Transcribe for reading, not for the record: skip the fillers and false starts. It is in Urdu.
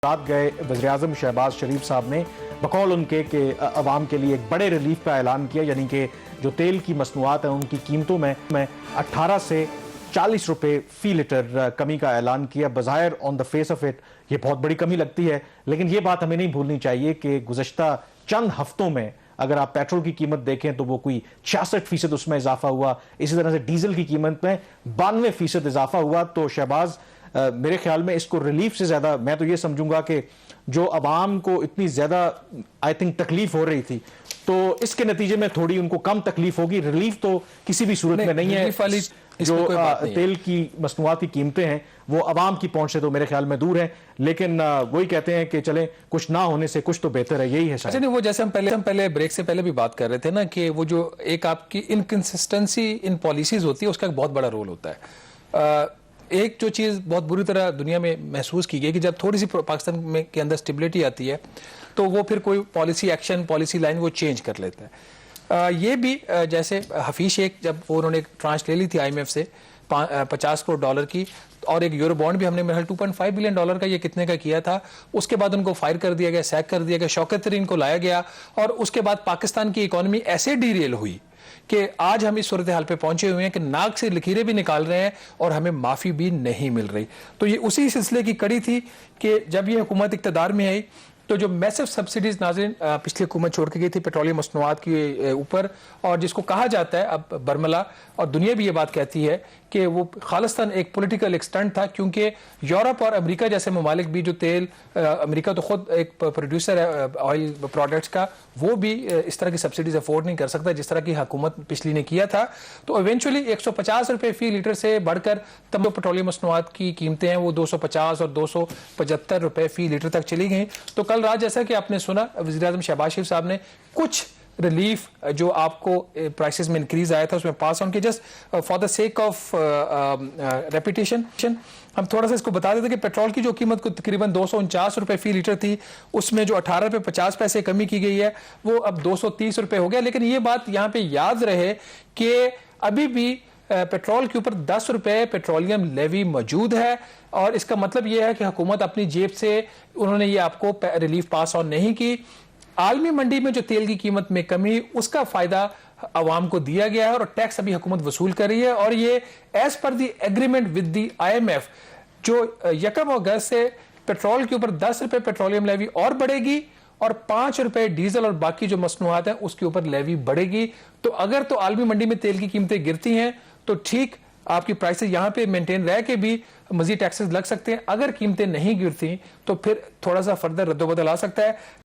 رات گئے وزیراعظم شہباز شریف صاحب نے بقول ان کے کہ عوام کے لیے ایک بڑے ریلیف کا اعلان کیا، یعنی کہ جو تیل کی مصنوعات ہیں ان کی قیمتوں میں 18 سے 40 روپے فی لیٹر کمی کا اعلان کیا۔ بظاہر آن دا فیس آف اٹ یہ بہت بڑی کمی لگتی ہے، لیکن یہ بات ہمیں نہیں بھولنی چاہیے کہ گزشتہ چند ہفتوں میں اگر آپ پیٹرول کی قیمت دیکھیں تو وہ کوئی 66% اس میں اضافہ ہوا، اسی طرح سے ڈیزل کی قیمت میں 92% اضافہ ہوا۔ تو شہباز میرے خیال میں اس کو ریلیف سے زیادہ میں تو یہ سمجھوں گا کہ جو عوام کو اتنی زیادہ آئی تھنک تکلیف ہو رہی تھی تو اس کے نتیجے میں تھوڑی ان کو کم تکلیف ہوگی۔ ریلیف تو کسی بھی صورت میں نہیں ہے، جو تیل کی مصنوعات کی قیمتیں ہیں وہ عوام کی پہنچ سے تو میرے خیال میں دور ہیں، لیکن وہی کہتے ہیں کہ چلیں کچھ نہ ہونے سے کچھ تو بہتر ہے، یہی ہے شاید۔ اچھا نہیں، وہ جیسے ہم پہلے بریک سے پہلے بھی بات کر رہے تھے نا کہ وہ جو ایک آپ کی انکنسسٹنسی ان پالیسیز ہوتی ہے اس کا ایک بہت بڑا رول ہوتا ہے۔ ایک جو چیز بہت بری طرح دنیا میں محسوس کی گئی کہ جب تھوڑی سی پاکستان میں کے اندر اسٹیبلٹی آتی ہے تو وہ پھر کوئی پالیسی ایکشن پالیسی لائن وہ چینج کر لیتا ہے۔ یہ بھی جیسے حفیظ شیخ جب انہوں نے ٹرانچ لے لی تھی آئی ایم ایف سے 50 کروڑ ڈالر کی، اور ایک یورو بانڈ بھی ہم نے میرا 2.5 بلین ڈالر کا یہ کتنے کا کیا تھا، اس کے بعد ان کو فائر کر دیا گیا، سیک کر دیا گیا، شوکت ترین کو لایا گیا، اور اس کے بعد پاکستان کی اکانومی ایسے ڈی ریل ہوئی کہ آج ہم اس صورتحال پہ پہنچے ہوئے ہیں کہ ناک سے لکیریں بھی نکال رہے ہیں اور ہمیں معافی بھی نہیں مل رہی۔ تو یہ اسی سلسلے کی کڑی تھی کہ جب یہ حکومت اقتدار میں آئی تو جو میسو سبسڈیز ناظرین پچھلی حکومت چھوڑ کے گئی تھی پیٹرولیم مصنوعات کے اوپر، اور جس کو کہا جاتا ہے اب برملا، اور دنیا بھی یہ بات کہتی ہے کہ وہ خالصتاً ایک پولیٹیکل ایکسٹنٹ تھا، کیونکہ یورپ اور امریکہ جیسے ممالک بھی جو تیل، امریکہ تو خود ایک پروڈیوسر ہے آئل پروڈکٹس کا، وہ بھی اس طرح کی سبسڈیز افورڈ نہیں کر سکتا جس طرح کی حکومت پچھلی نے کیا تھا۔ تو ایونچولی 150 روپے فی لیٹر سے بڑھ کر تمام پیٹرولیم مصنوعات کی قیمتیں ہیں وہ 250 اور 275 روپے فی لیٹر تک چلی گئیں۔ تو کل رات جیسا کہ آپ نے سنا وزیراعظم شہباز شریف صاحب نے کچھ ریلیف جو آپ کو پرائسز میں انکریز آیا تھا اس میں پاس آن کے، just for the sake of repetition ہم تھوڑا سا اس کو بتا دیتے کہ پیٹرول کی جو قیمت کو تقریباً 249 روپے فی لیٹر تھی، اس میں جو 18 روپے 50 پیسے کمی کی گئی ہے وہ اب 230 روپے ہو گیا۔ لیکن یہ بات یہاں پہ یاد رہے کہ ابھی بھی پیٹرول کے اوپر 10 روپے پیٹرولیم لیوی موجود ہے، اور اس کا مطلب یہ ہے کہ حکومت اپنی جیب سے انہوں نے یہ آپ کو ریلیف پاس آن نہیں کی۔ عالمی منڈی میں جو تیل کی قیمت میں کمی اس کا فائدہ عوام کو دیا گیا ہے، اور ٹیکس ابھی حکومت وصول کر رہی ہے، اور یہ is per the agreement with the I M F جو 1 اگست سے پیٹرول کے اوپر 10 روپے پیٹرولیم لیوی اور بڑھے گی، اور 5 روپے ڈیزل اور باقی جو مصنوعات ہیں اس کے اوپر لیوی بڑھے گی۔ تو اگر تو عالمی منڈی میں تیل کی قیمتیں گرتی ہیں تو ٹھیک آپ کی پرائسز یہاں پہ مینٹین رہ کے بھی مزید ٹیکسز لگ سکتے ہیں، اگر قیمتیں نہیں گرتی تو پھر تھوڑا سا فردر رد و بدل آ سکتا ہے۔